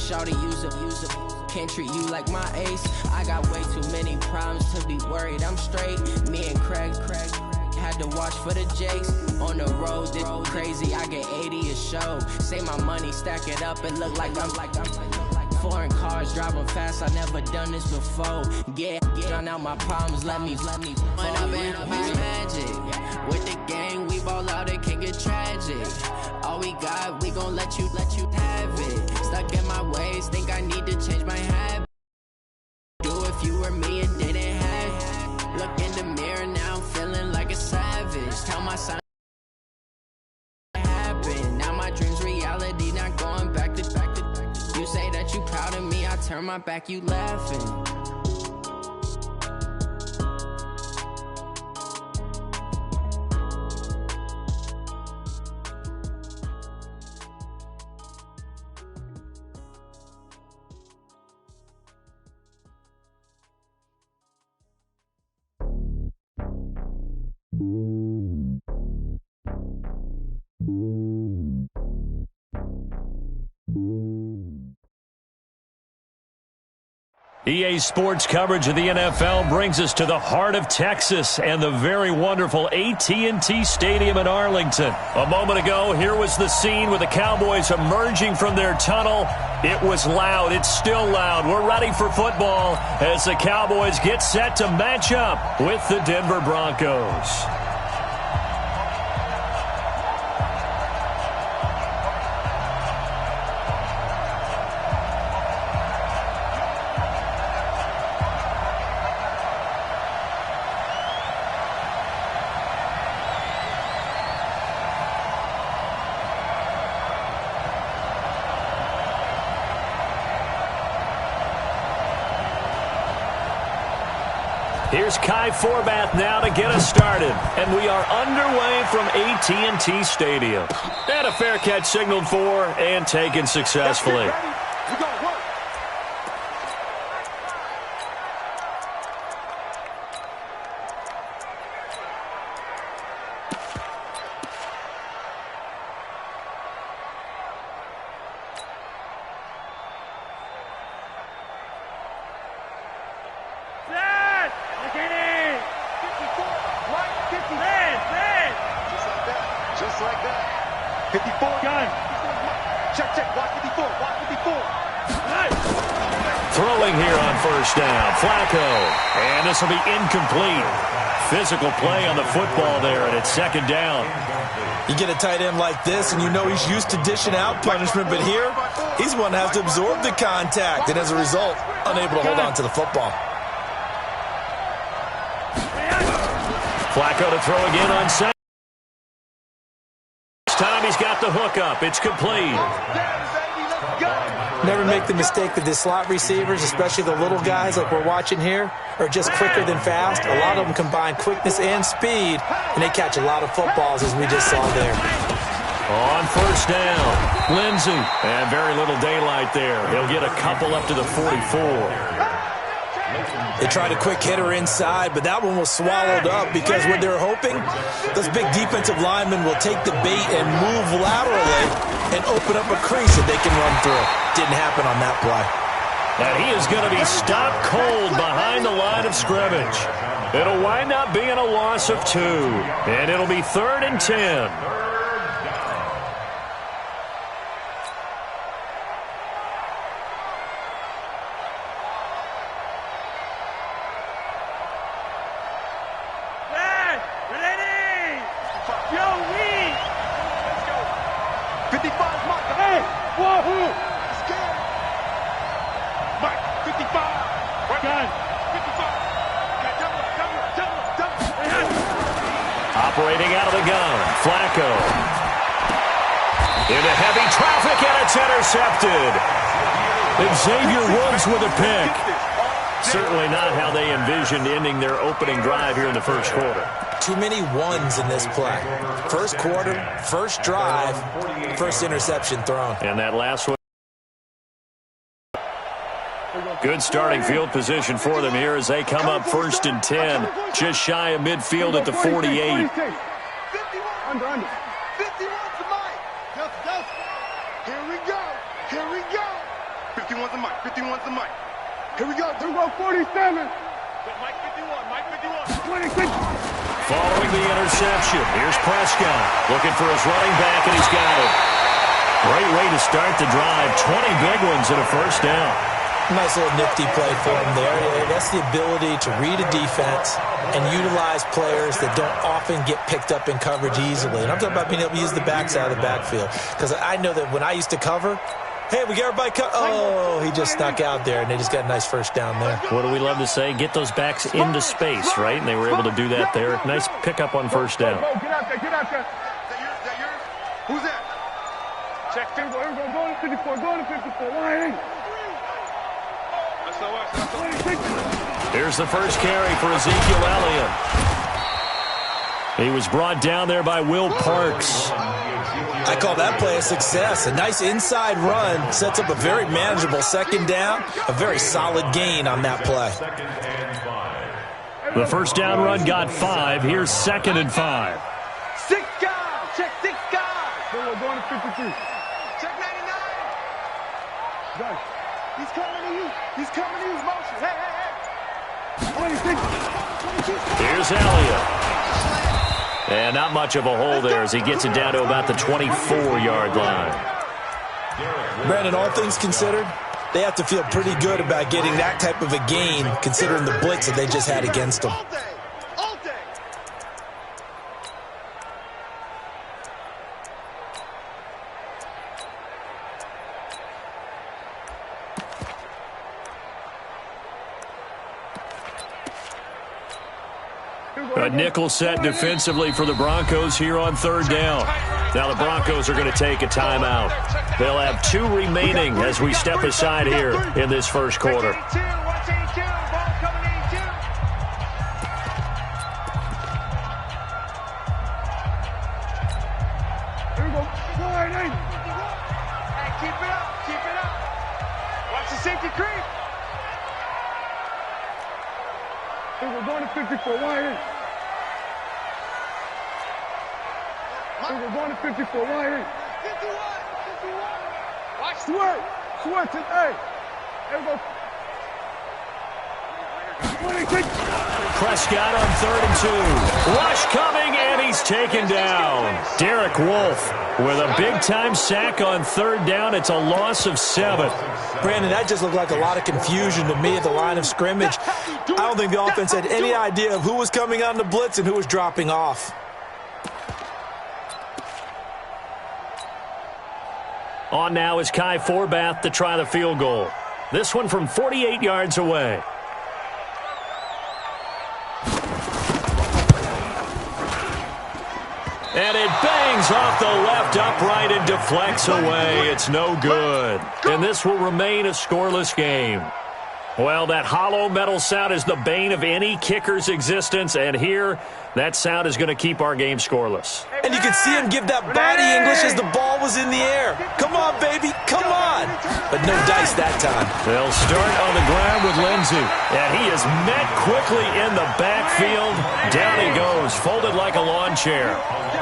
shawty, use a. Can't treat you like my ace. I got way too many problems to be worried. I'm straight. Me and Craig had to watch for the Jakes. On the road, this crazy. I get 80 a show. Say my money, stack it up and look like I'm foreign cars driving fast. I never done this before. Get drown out my problems. Let me. When I've been magic with the gang, we ball out. It can get tragic. All we got, we gon' let you have it. Stuck in my ways, think I need to change my habit. Do if you were me and didn't have. Look in the mirror now, I'm feeling like a savage. Tell my son happen. Now my dreams reality, not going back to. You say that you proud of me, I turn my back, you laughing. EA Sports coverage of the NFL brings us to the heart of Texas and the very wonderful AT&T Stadium in Arlington. A moment ago, here was the scene with the Cowboys emerging from their tunnel. It was loud. It's still loud. We're ready for football as the Cowboys get set to match up with the Denver Broncos. Here's Kai Forbath now to get us started. And we are underway from AT&T Stadium. And a fair catch signaled for and taken successfully. Just like that. 54. Gun. Check. Watch 54. Watch 54. Nice. Throwing here on first down. Flacco. And this will be incomplete. Physical play on the football there, and it's second down. You get a tight end like this, and you know he's used to dishing out punishment, but here, he's one that has to absorb the contact, and as a result, unable to hold on to the football. Flacco to throw again on second. This time he's got the hook up. It's complete. Never make the mistake that the slot receivers, especially the little guys like we're watching here, are just quicker than fast. A lot of them combine quickness and speed, and they catch a lot of footballs, as we just saw there. On first down, Lindsey. And very little daylight there. He'll get a couple up to the 44. They tried a quick hitter inside, but that one was swallowed up because what they're hoping, those big defensive linemen will take the bait and move laterally and open up a crease that they can run through. Didn't happen on that play. And he is going to be stopped cold behind the line of scrimmage. It'll wind up being a loss of 2, and it'll be 3rd and 10. Operating out of the gun, Flacco. Into heavy traffic, and it's intercepted. Xavier Woods with a pick. Certainly not how they envisioned ending their opening drive here in the first quarter. Too many ones in this play. First quarter, first drive, first interception thrown. And that last one. Good starting field position for them here as they come up 1st and 10. Just shy of midfield at the 48. 51 to Mike. Here we go. 51's the mic. 51's the mic. Here we go. 47. Mike 51. Mike 51. 26. Following the interception, here's Prescott looking for his running back, and he's got it. Great way to start the drive. 20 big ones and a first down. Nice little nifty play for him there. That's the ability to read a defense and utilize players that don't often get picked up in coverage easily. And I'm talking about being able to use the backside of the backfield. Because I know that when I used to cover, hey, we got everybody oh, he just snuck out there, and they just got a nice first down there. What do we love to say? Get those backs into space, right? And they were able to do that there. Nice pickup on first down. Get out there. Get out there. Is that yours? Who's that? Check. Here we go. Go to 54. Go to 54. Line. Here's the first carry for Ezekiel Elliott. He was brought down there by Will Parks. I call that play a success. A nice inside run sets up a very manageable second down. A very solid gain on that play. The first down run got 5. Here's 2nd and 5. 6 guys. Check 6 guys. We're going to 53. Check 99. Guys. He's coming to you. He's coming to you. Motion. Hey, hey, hey. 26. Here's Elliott. And not much of a hole there as he gets it down to about the 24-yard line. Brandon, all things considered, they have to feel pretty good about getting that type of a gain considering the blitz that they just had against them. All day. All day. A nickel set defensively for the Broncos here on 3rd down. Now the Broncos are going to take a timeout. They'll have 2 remaining as we step aside here in this first quarter. Here we go. Line 8. Hey, keep it up. Keep it up. Watch the safety creep. Here we're going to 54. Line 8. We're going to 54. Line 8. 51. Watch the Swear. Swear to hey. Here we go. 26. Prescott on 3rd and 2. Rush coming, and he's taken down. Derek Wolfe with a big-time sack on 3rd down. It's a loss of 7. Brandon, that just looked like a lot of confusion to me at the line of scrimmage. I don't think the offense had any idea of who was coming on the blitz and who was dropping off. On now is Kai Forbath to try the field goal. This one from 48 yards away. And it bangs off the left upright and deflects away. It's no good. And this will remain a scoreless game. Well, that hollow metal sound is the bane of any kicker's existence. And here, that sound is going to keep our game scoreless. And you can see him give that body English as the ball was in the air. Come on, baby. Come on. But no dice that time. They'll start on the ground with Lindsey. And he is met quickly in the backfield. Down he goes, folded like a lawn chair.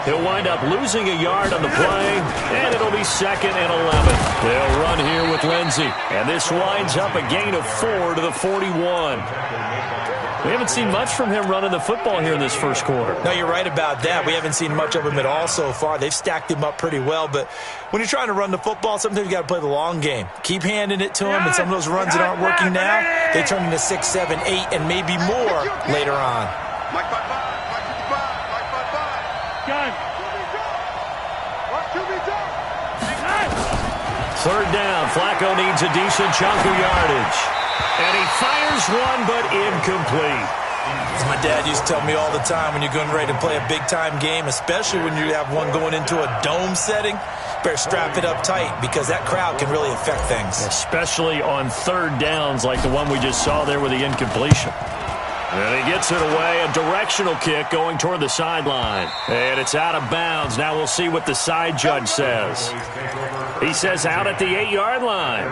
He'll wind up losing a yard on the play, and it'll be 2nd and 11. They'll run here with Lindsey. And this winds up a gain of 4 to the 41. We haven't seen much from him running the football here in this first quarter. No, you're right about that. We haven't seen much of him at all so far. They've stacked him up pretty well, but when you're trying to run the football, sometimes you got to play the long game. Keep handing it to him, and some of those runs that aren't working now, they turn into 6, 7, 8, and maybe more later on. Mike 55. Mike 55. Mike 55. Gun. Watch 2B. 3rd down. Flacco needs a decent chunk of yardage. And he fires one, but incomplete. As my dad used to tell me all the time, when you're going ready to play a big-time game, especially when you have one going into a dome setting, better strap it up tight because that crowd can really affect things. Especially on 3rd downs like the one we just saw there with the incompletion. And he gets it away, a directional kick going toward the sideline. And it's out of bounds. Now we'll see what the side judge says. He says out at the 8-yard line.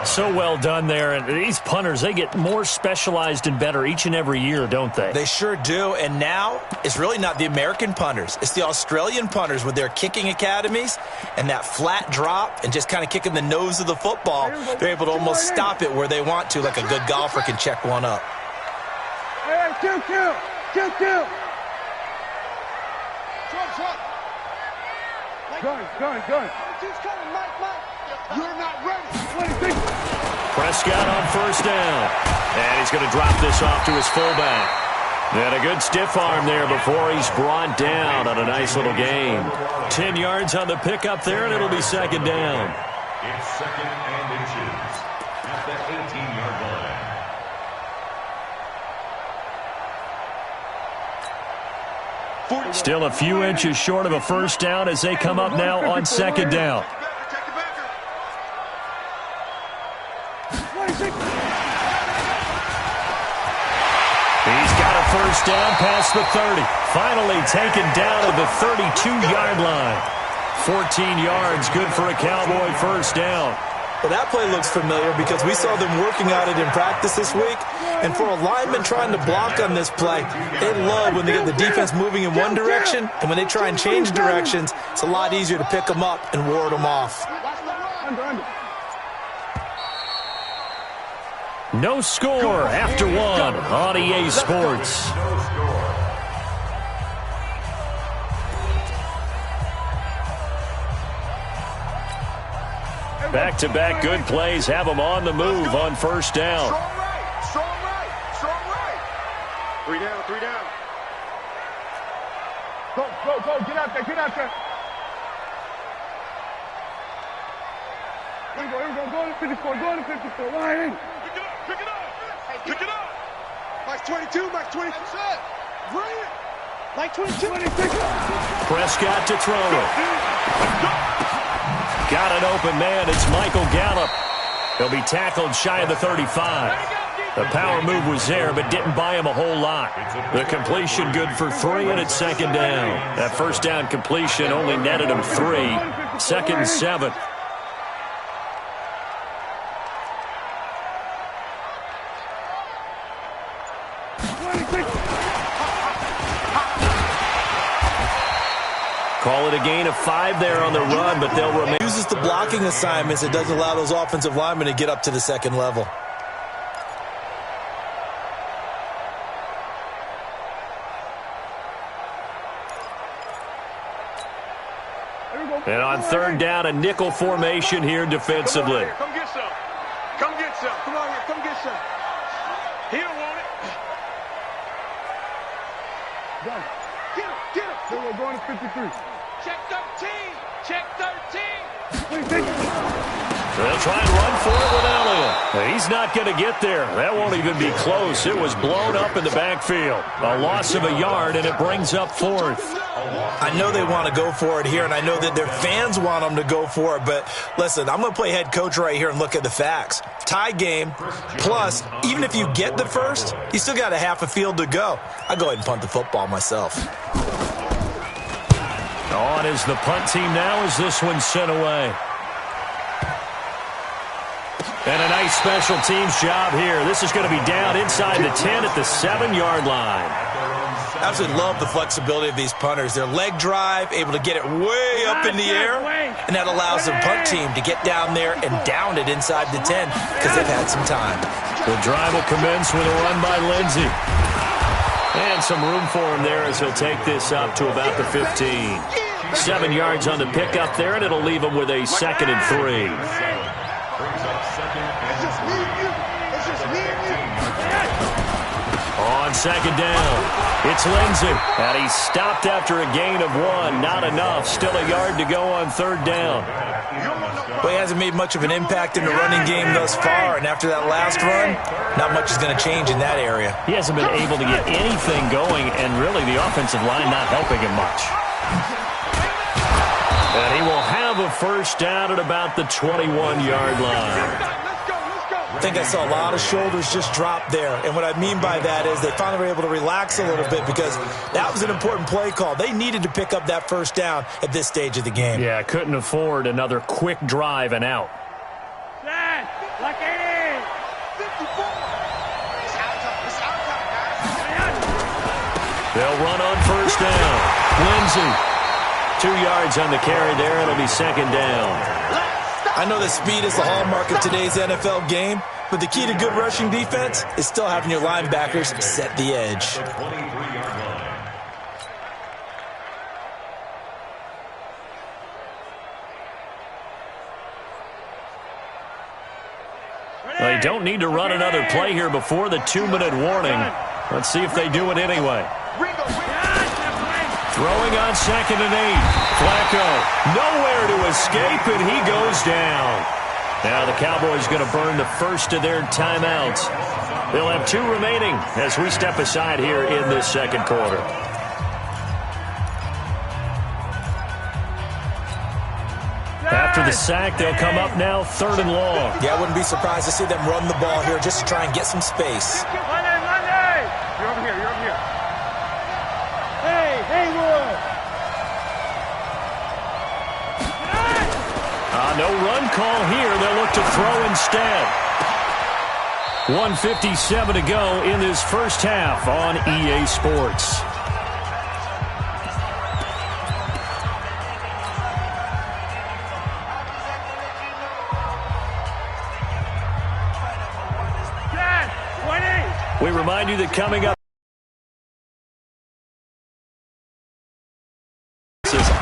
So well done there. And these punters, they get more specialized and better each and every year, don't they? They sure do. And now it's really not the American punters. It's the Australian punters with their kicking academies and that flat drop and just kind of kicking the nose of the football. They're able to almost stop it where they want to, like a good golfer can check one up. Hey, kill. Gun. You're not ready. Prescott on first down. And he's going to drop this off to his fullback. And a good stiff arm there before he's brought down on a nice little gain. 10 yards on the pickup there, and it'll be second down. It's second and inches at the 18-yard line. Still a few inches short of a first down as they come up now on second down. He's got a first down past the 30. Finally taken down at the 32-yard line. 14 yards, good for a Cowboy first down. Well, that play looks familiar because we saw them working on it in practice this week. And for a lineman trying to block on this play, they love when they get the defense moving in one direction. And when they try and change directions, it's a lot easier to pick them up and ward them off. No score after one on EA Sports. Back-to-back good plays have them on the move on first down. Strong right. Three down. Go, get out there. Here we go, go to 54, line in. Pick it up. Mike 22. Bring it. Mike 22. Prescott to throw it. Got an open man. It's Michael Gallup. He'll be tackled shy of the 35. The power move was there, but didn't buy him a whole lot. The completion good for 3, and it's second down. That first down completion only netted him 3. Second and 7. Call it a gain of 5 there on the run, but they'll remain. Uses the blocking assignments. It doesn't allow those offensive linemen to get up to the second level. And on third down, a nickel formation here defensively. Come get some. Come on here. Come get some. He don't want it. Get him. We're going to 53. Check 13. They'll try and run for it with Elliott. He's not going to get there. That won't even be close. It was blown up in the backfield. A loss of a yard, and it brings up 4th. I know they want to go for it here, and I know that their fans want them to go for it. But listen, I'm going to play head coach right here and look at the facts. Tie game, plus, even if you get the first, you still got a half a field to go. I'll go ahead and punt the football myself. On is the punt team now as this one's sent away. And a nice special teams job here. This is going to be down inside the 10 at the 7-yard line. I absolutely love the flexibility of these punters. Their leg drive, able to get it way up in the air, and that allows the punt team to get down there and down it inside the 10 because they've had some time. The drive will commence with a run by Lindsey. And some room for him there as he'll take this up to about the 15. 7 yards on the pickup there, and it'll leave him with a 2nd and 3. On second down, it's Lindsey. And he's stopped after a gain of 1. Not enough. Still a yard to go on third down. Well, he hasn't made much of an impact in the running game thus far, and after that last run, not much is going to change in that area. He hasn't been able to get anything going, and really the offensive line not helping him much. And he will have a first down at about the 21-yard line. I think I saw a lot of shoulders just drop there. And what I mean by that is they finally were able to relax a little bit because that was an important play call. They needed to pick up that first down at this stage of the game. Yeah, couldn't afford another quick drive and out. Like 80. 54. It's out time, guys. They'll run on first down. Lindsey, 2 yards on the carry there. It'll be second down. I know that speed is the hallmark of today's NFL game, but the key to good rushing defense is still having your linebackers set the edge. They don't need to run another play here before the 2-minute warning. Let's see if they do it anyway. Throwing on 2nd and 8. Flacco, nowhere to escape, and he goes down. Now the Cowboys going to burn the first of their timeouts. They'll have 2 remaining as we step aside here in this second quarter. After the sack, they'll come up now 3rd and long. Yeah, I wouldn't be surprised to see them run the ball here just to try and get some space. Monday. You're over here. Hey, Haywood. No run call here. They'll look to throw instead. 1:57 to go in this first half on EA Sports. We remind you that coming up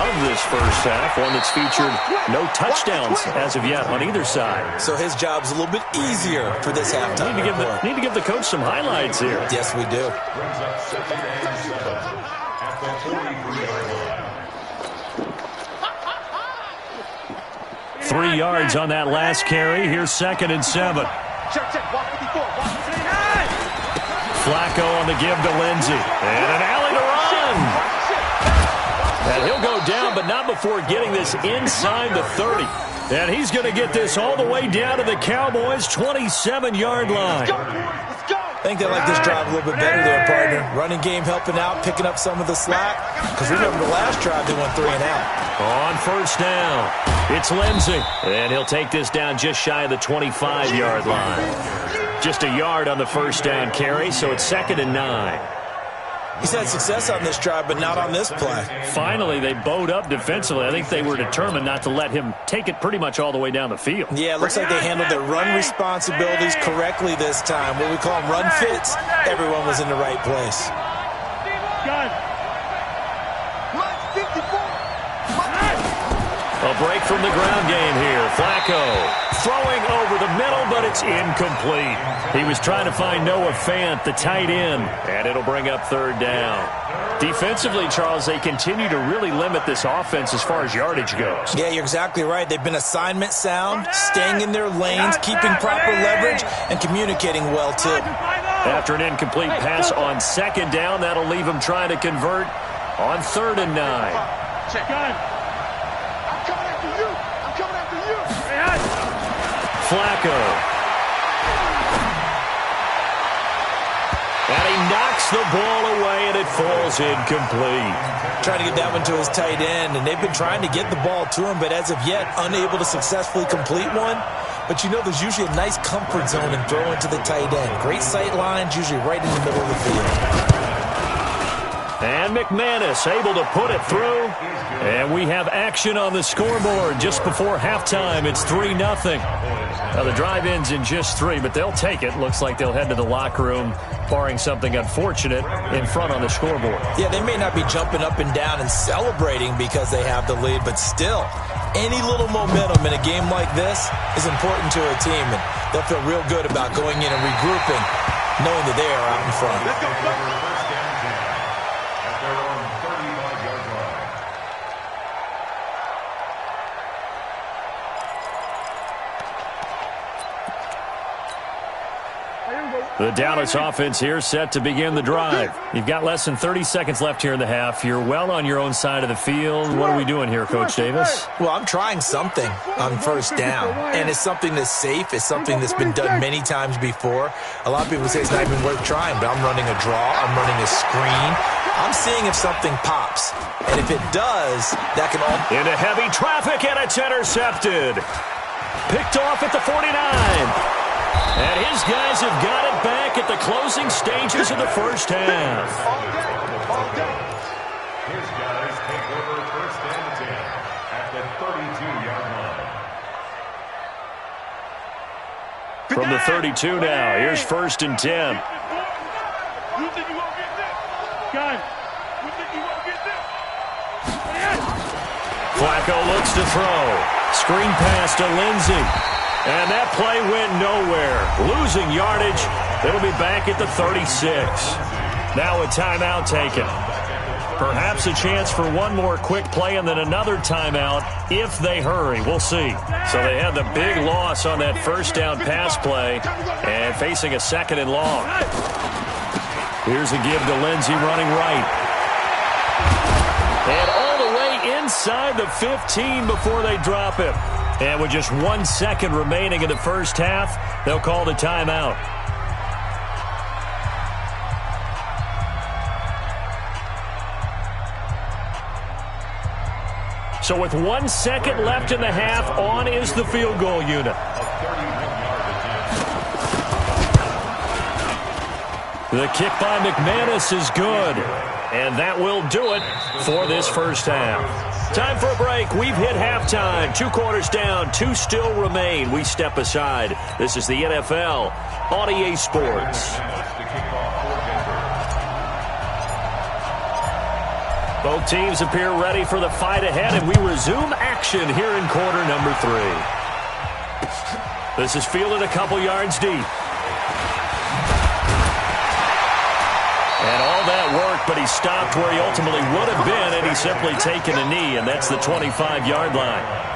of this first half, one that's featured no touchdowns as of yet on either side. So his job's a little bit easier for this halftime. Need to give the coach some highlights here. Yes, we do. Brings up 2nd and 7 at the 43-yard line. 3 yards on that last carry. Here's 2nd and 7. Check. Walk 54. Walk 59. Flacco on the give to Lindsey. And an alley to run. And he'll go down, but not before getting this inside the 30. And he's going to get this all the way down to the Cowboys' 27-yard line. Let's go. I think they like this drive a little bit better there, partner. Running game helping out, picking up some of the slack. Because remember, the last drive they went 3 and out. On first down, it's Lindsey. And he'll take this down just shy of the 25-yard line. Just a yard on the first down carry, so it's 2nd and 9. He's had success on this drive, but not on this play. Finally, they bowed up defensively. I think they were determined not to let him take it pretty much all the way down the field. Yeah, it looks like they handled their run responsibilities correctly this time. What we call them run fits, everyone was in the right place. Gun. A break from the ground game here. Flacco throwing over the middle, but it's incomplete. He was trying to find Noah Fant, the tight end, and it'll bring up 3rd down. Defensively, Charles, they continue to really limit this offense as far as yardage goes. Yeah, you're exactly right. They've been assignment sound, staying in their lanes, keeping proper leverage, and communicating well, too. After an incomplete pass on 2nd down, that'll leave him trying to convert on 3rd and 9. Check. Gun. Flacco. And he knocks the ball away, and it falls incomplete. Trying to get that one to his tight end, and they've been trying to get the ball to him, but as of yet, unable to successfully complete one. But you know, there's usually a nice comfort zone in throwing to the tight end. Great sight lines, usually right in the middle of the field. And McManus able to put it through. And we have action on the scoreboard just before halftime. It's 3-0. Now, the drive ends in just 3, but they'll take it. Looks like they'll head to the locker room, barring something unfortunate, in front on the scoreboard. Yeah, they may not be jumping up and down and celebrating because they have the lead, but still, any little momentum in a game like this is important to a team, and they'll feel real good about going in and regrouping, knowing that they are out in front. Let's go. First down 10 at their own 35-yard line. The Dallas offense here set to begin the drive. You've got less than 30 seconds left here in the half. You're well on your own side of the field. What are we doing here, Coach Davis? Well, I'm trying something on first down, and it's something that's safe. It's something that's been done many times before. A lot of people say it's not even worth trying, but I'm running a draw. I'm running a screen. I'm seeing if something pops, and if it does, that can all... Into heavy traffic, and it's intercepted. Picked off at the 49. And his guys have got it back at the closing stages of the first half. His guys take over first and 10 at the 32-yard line. From the 32 now, here's first and 10. You think you won't get this? Guys, you think you won't get this? Flacco looks to throw. Screen pass to Lindsey. And that play went nowhere. Losing yardage. It'll be back at the 36. Now a timeout taken. Perhaps a chance for one more quick play and then another timeout if they hurry. We'll see. So they had the big loss on that first down pass play and facing a second and long. Here's a give to Lindsey running right. And all the way inside the 15 before they drop him. And with just 1 second remaining in the first half, they'll call the timeout. So with 1 second left in the half, on is the field goal unit. The kick by McManus is good. And that will do it for this first half. Time for a break. We've hit halftime. 2 quarters down. 2 still remain. We step aside. This is the NFL on EA Sports. Both teams appear ready for the fight ahead, and we resume action here in quarter number 3. This is fielded a couple yards deep. And all that work, but he stopped where he ultimately would have been, and he's simply taken a knee, and that's the 25-yard line.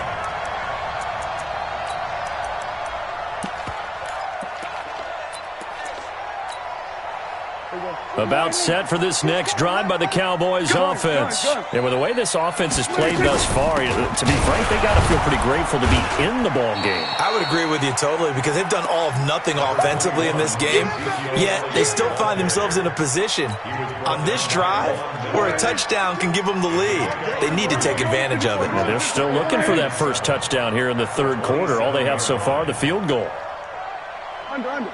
About set for this next drive by the Cowboys offense. And with the way this offense has played thus far, to be frank, they got to feel pretty grateful to be in the ball game. I would agree with you totally because they've done all of nothing offensively in this game, yet they still find themselves in a position on this drive where a touchdown can give them the lead. They need to take advantage of it. And they're still looking for that first touchdown here in the third quarter. All they have so far, the field goal. Under.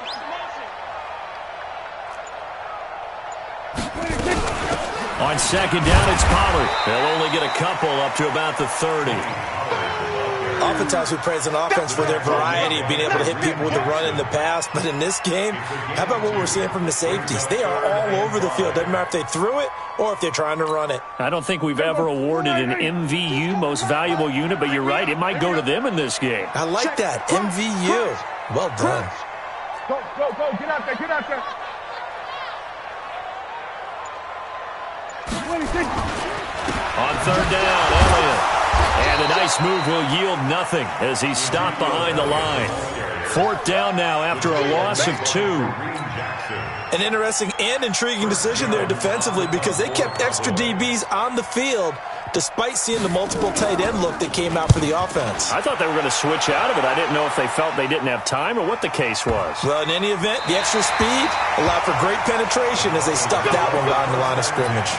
On second down, it's Pollard. They'll only get a couple up to about the 30. Oftentimes we praise an offense for their variety of being able to hit people with the run and the pass, but in this game, how about what we're seeing from the safeties? They are all over the field. Doesn't matter if they threw it or if they're trying to run it. I don't think we've ever awarded an MVU, most valuable unit, but you're right, it might go to them in this game. I like that, MVU. Well done. Go, get out there, get out there. On third down, Elliott. And a nice move will yield nothing as he's stopped behind the line. Fourth down now after a loss of 2. An interesting and intriguing decision there defensively because they kept extra DBs on the field despite seeing the multiple tight end look that came out for the offense. I thought they were going to switch out of it. I didn't know if they felt they didn't have time or what the case was. Well, in any event, the extra speed allowed for great penetration as they stuffed that one behind the line of scrimmage.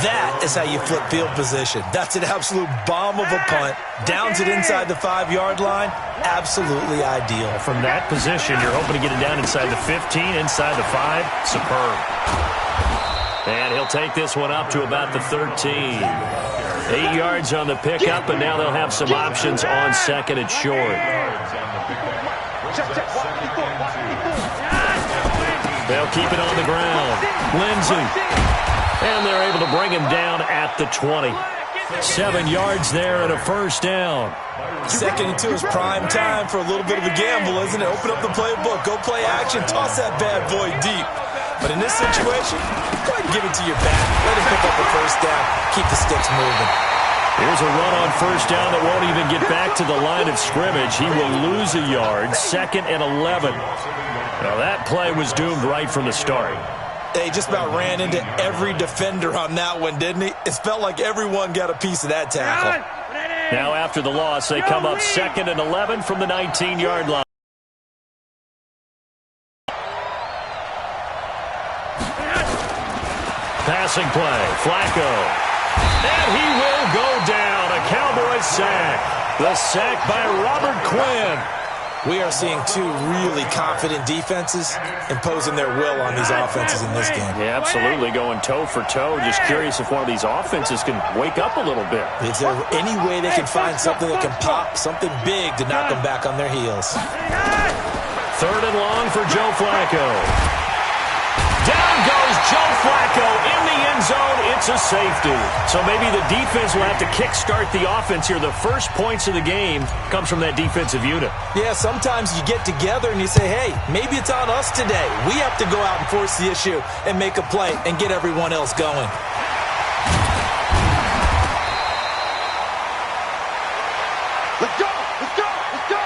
That is how you flip field position. That's an absolute bomb of a punt. Downs it inside the 5-yard line. Absolutely ideal. From that position, you're hoping to get it down inside the 15, inside the 5. Superb. And he'll take this one up to about the 13. 8 yards on the pickup, and now they'll have some options on second and short. They'll keep it on the ground. Lindsey. And they're able to bring him down at the 20. 7 yards there and a first down. Second and 2 is prime time for a little bit of a gamble, isn't it? Open up the playbook, go play action, toss that bad boy deep. But in this situation, go ahead and give it to your back. Let him pick up the first down. Keep the sticks moving. Here's a run on first down that won't even get back to the line of scrimmage. He will lose a yard. 2nd and 11. Now that play was doomed right from the start. They just about ran into every defender on that one, didn't he? It felt like everyone got a piece of that tackle. Now after the loss, they come up 2nd and 11 from the 19-yard line. Passing play, Flacco. And he will go down. A Cowboys sack. The sack by Robert Quinn. We are seeing two really confident defenses imposing their will on these offenses in this game. Yeah, absolutely, going toe for toe. Just curious if one of these offenses can wake up a little bit. Is there any way they can find something that can pop, something big to knock them back on their heels? 3rd and long for Joe Flacco. Down goes Joe Flacco in the end zone. It's a safety. So maybe the defense will have to kickstart the offense here. The first points of the game comes from that defensive unit. Yeah, sometimes you get together and you say, hey, maybe it's on us today. We have to go out and force the issue and make a play and get everyone else going. Let's go! Let's go! Let's go!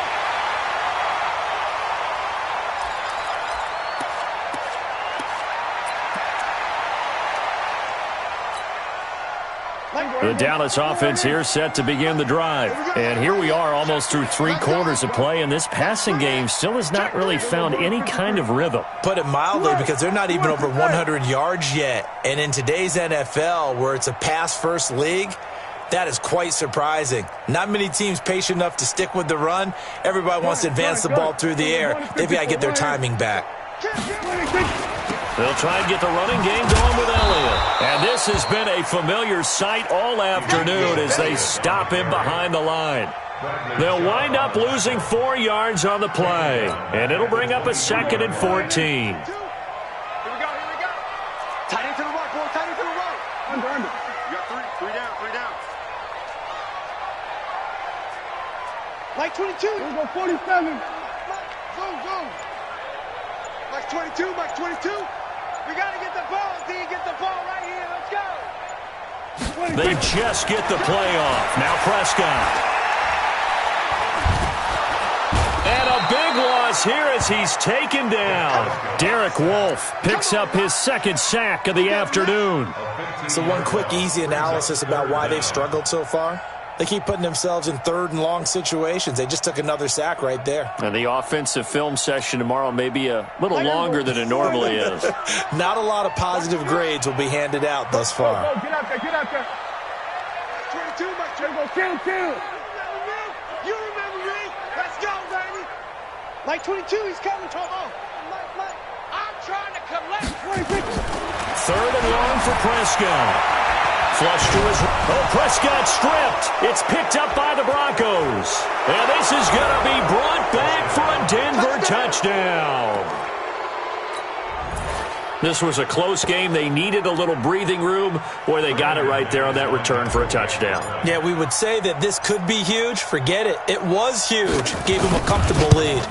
The Dallas offense here set to begin the drive. And here we are almost through 3 quarters of play, and this passing game still has not really found any kind of rhythm. Put it mildly, because they're not even over 100 yards yet. And in today's NFL, where it's a pass-first league, that is quite surprising. Not many teams patient enough to stick with the run. Everybody wants to advance the ball through the air. They've got to get their timing back. They'll try and get the running game going with Elliott. And this has been a familiar sight all afternoon as they stop him behind the line. They'll wind up losing 4 yards on the play. And it'll bring up a 2nd and 14. Here we go, here we go. Tight end to the right, boy, tight end to the right. Under. You got three down. Like 22. We'll go 47. Go. Max 22, Max 22. We got to get the ball, D. Get the ball right here. Let's go. They just get the play off. Now Prescott. And a big loss here as he's taken down. Derek Wolfe picks up his 2nd sack of the afternoon. So one quick, easy analysis about why they've struggled so far. They keep putting themselves in 3rd and long situations. They just took another sack right there. And the offensive film session tomorrow may be a little longer than it normally is. Not a lot of positive grades will be handed out thus far. Get out there. 22, Max 22. Go, kill. You remember me. Let's go, baby. Like 22, he's coming. Come on. I'm trying to collect. 3rd and long for Prescott. Flush to his... Oh, Prescott stripped. It's picked up by the Broncos. And this is going to be brought back for a Denver touchdown. This was a close game. They needed a little breathing room. Boy, they got it right there on that return for a touchdown. Yeah, we would say that this could be huge. Forget it. It was huge. Gave him a comfortable lead.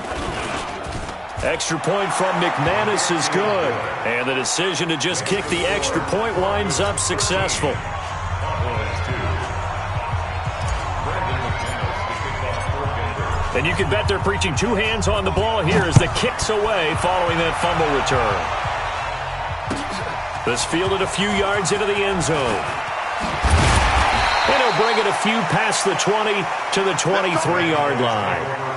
Extra point from McManus is good. And the decision to just kick the extra point winds up successful. And you can bet they're preaching 2 hands on the ball here as the kick's away following that fumble return. This fielded a few yards into the end zone. And he'll bring it a few past the 20 to the 23-yard line.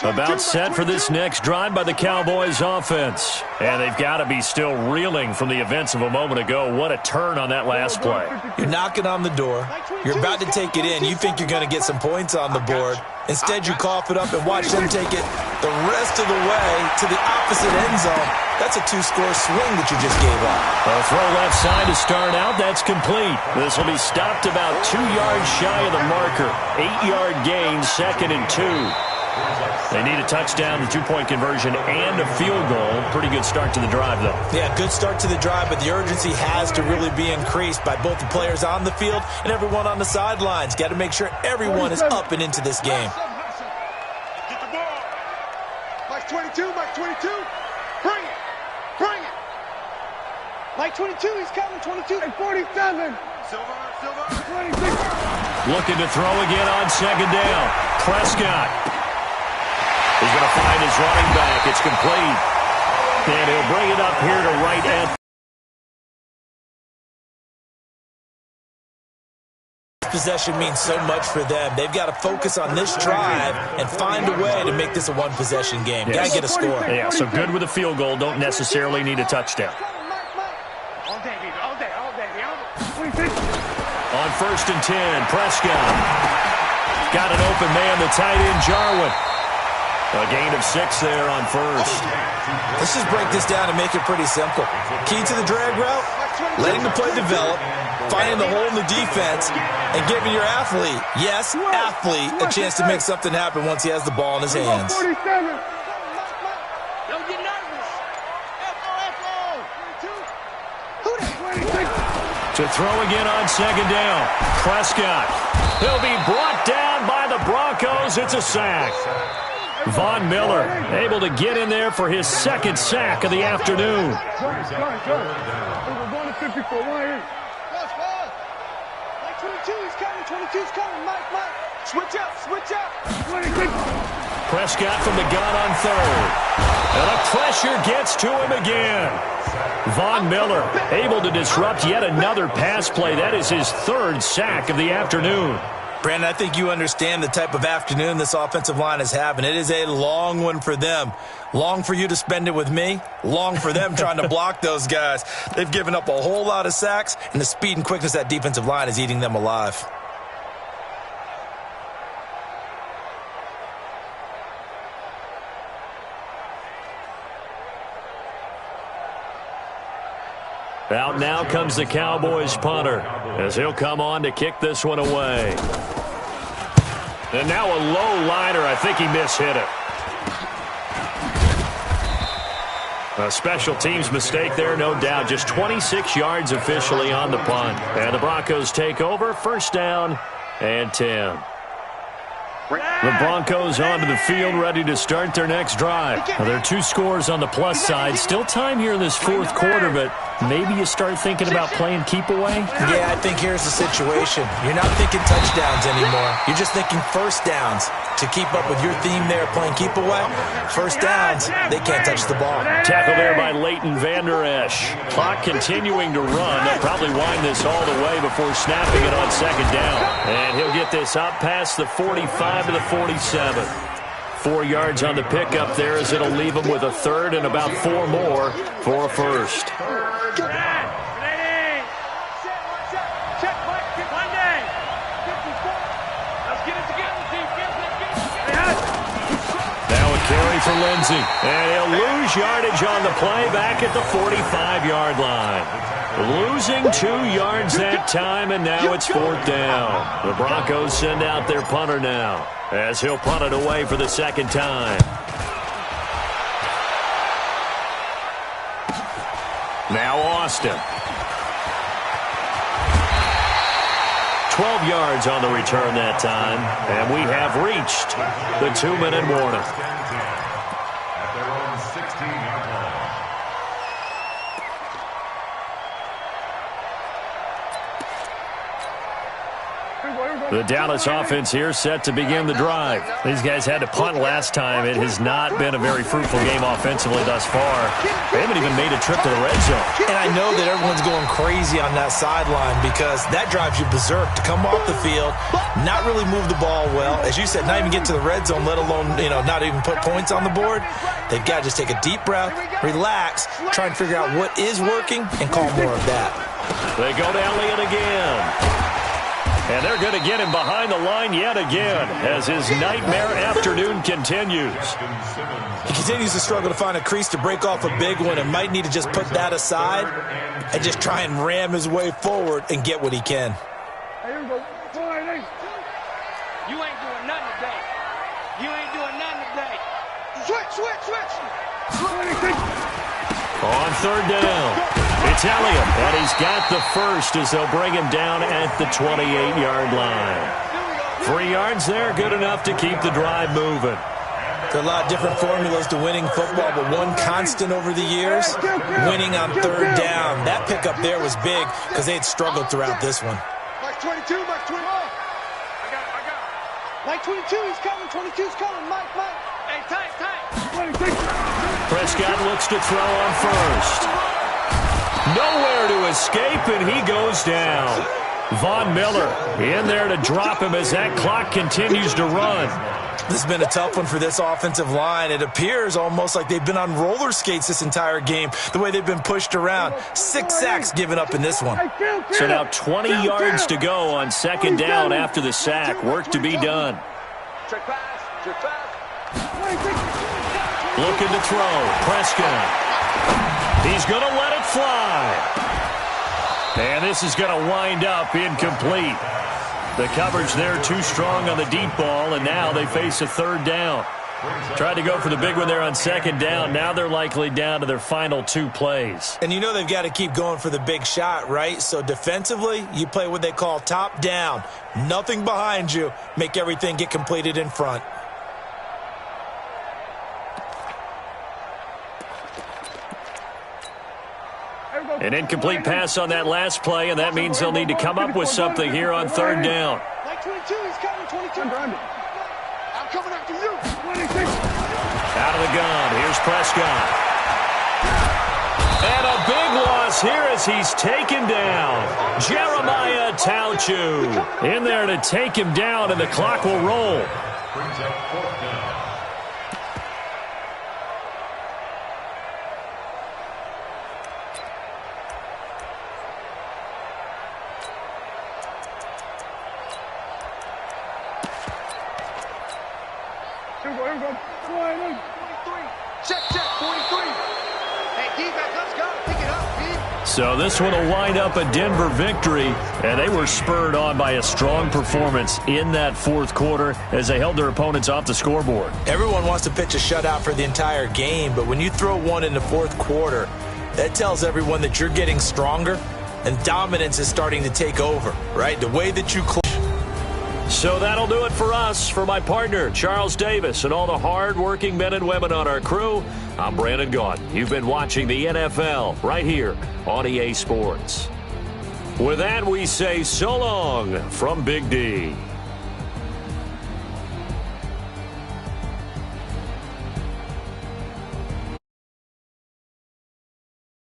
About set for this next drive by the Cowboys offense. And they've got to be still reeling from the events of a moment ago. What a turn on that last play. You're knocking on the door. You're about to take it in. You think you're going to get some points on the board. Instead, you cough it up and watch them take it the rest of the way to the opposite end zone. That's a 2-score swing that you just gave up. A throw left side to start out. That's complete. This will be stopped about 2 yards shy of the marker. 8-yard gain, 2nd and 2. They need a touchdown, the 2-point conversion, and a field goal. Pretty good start to the drive, though. Yeah, good start to the drive, but the urgency has to really be increased by both the players on the field and everyone on the sidelines. Got to make sure everyone is up and into this game. Get the ball. Max 22, Max 22. Bring it. Like 22, he's coming. 22 and 47. Silver. 26. Looking to throw again on 2nd down. Prescott. He's going to find his running back. It's complete. And he'll bring it up here to right end. Possession means so much for them. They've got to focus on this drive and find a way to make this a one-possession game. Got to get a score. Yeah, so good with a field goal. Don't necessarily need a touchdown. All day, baby. All day. On 1st and 10. Prescott. Got an open man, the tight end, Jarwin. A gain of 6 there on 1st. Let's just break this down and make it pretty simple. Key to the drag route, letting the play develop, finding the hole in the defense, and giving your athlete, yes, athlete, a chance to make something happen once he has the ball in his hands. Don't get nervous. To throw again on 2nd down. Prescott. He'll be brought down by the Broncos. It's a sack. Von Miller able to get in there for his 2nd sack of the afternoon. We're going to 54. Right here. Mike 22 is coming. 22's coming. Mike. Switch up. Prescott from the gun on 3rd. And the pressure gets to him again. Von Miller able to disrupt yet another pass play. That is his 3rd sack of the afternoon. Brandon, I think you understand the type of afternoon this offensive line is having. It is a long one for them. Long for you to spend it with me. Long for them trying to block those guys. They've given up a whole lot of sacks, and the speed and quickness of that defensive line is eating them alive. Out now comes the Cowboys punter as he'll come on to kick this one away. And now a low liner. I think he mishit it. A special teams mistake there, no doubt. Just 26 yards officially on the punt. And the Broncos take over. 1st down and 10. The Broncos onto the field, ready to start their next drive. Now, there are 2 scores on the plus side. Still time here in this 4th quarter, but maybe you start thinking about playing keep away? Yeah, I think here's the situation. You're not thinking touchdowns anymore. You're just thinking 1st downs. To keep up with your theme there, playing keep away, 1st downs, they can't touch the ball. Tackle there by Leighton Vander Esch. Clock continuing to run. They'll probably wind this all the way before snapping it on 2nd down. And he'll get this up past the 45 to the 47. 4 yards on the pickup there as it'll leave him with a 3rd and about 4 more for a 1st. Carry for Lindsey, and he'll lose yardage on the play back at the 45-yard line. Losing 2 yards that time, and now it's 4th down. The Broncos send out their punter now, as he'll punt it away for the 2nd time. Now Austin. 12 yards on the return that time, and we have reached the 2-minute warning. At their own 16-yard line. The Dallas offense here set to begin the drive. These guys had to punt last time. It has not been a very fruitful game offensively thus far. They haven't even made a trip to the red zone. And I know that everyone's going crazy on that sideline because that drives you berserk to come off the field, not really move the ball well. As you said, not even get to the red zone, let alone, not even put points on the board. They've got to just take a deep breath, relax, try and figure out what is working, and call more of that. They go to Elliott again. And they're going to get him behind the line yet again as his nightmare afternoon continues. He continues to struggle to find a crease to break off a big one and might need to just put that aside and just try and ram his way forward and get what he can. Here we go. You ain't doing nothing today. You ain't doing nothing today. Switch. On 3rd down. It's Elliott, and he's got the 1st as they'll bring him down at the 28-yard line. 3 yards there, good enough to keep the drive moving. There are a lot of different formulas to winning football, but one constant over the years, winning on 3rd down. That pickup there was big because they had struggled throughout this one. Mike 22, Mike 21. I got it. Mike 22, he's coming. 22's coming. Mike. Hey, tight. Prescott looks to throw on 1st. Nowhere to escape, and he goes down. Von Miller in there to drop him as that clock continues to run. This has been a tough one for this offensive line. It appears almost like they've been on roller skates this entire game, the way they've been pushed around. 6 sacks given up in this one. So now 20 yards to go on second down after the sack. Work to be done. Looking to throw. Prescott. He's going to let it fly. And this is going to wind up incomplete. The coverage there too strong on the deep ball, and now they face a third down. Tried to go for the big one there on second down. Now they're likely down to their final 2 plays. And you know they've got to keep going for the big shot, right? So defensively, you play what they call top down. Nothing behind you. Make everything get completed in front. An incomplete pass on that last play, and that means they'll need to come up with something here on third down. Like 22, he's coming, 22. I'm coming after you. 26. Out of the gun, here's Prescott. And a big loss here as he's taken down. Jeremiah Tauchu in there to take him down, and the clock will roll. Brings up 4th down. Check, 43. Hey, defense, let's go. Pick it up, D. So this one will wind up a Denver victory, and they were spurred on by a strong performance in that 4th quarter as they held their opponents off the scoreboard. Everyone wants to pitch a shutout for the entire game, but when you throw one in the 4th quarter, that tells everyone that you're getting stronger and dominance is starting to take over, right? The way that you So that'll do it for us. For my partner, Charles Davis, and all the hard-working men and women on our crew, I'm Brandon Gaudin. You've been watching the NFL right here on EA Sports. With that, we say so long from Big D.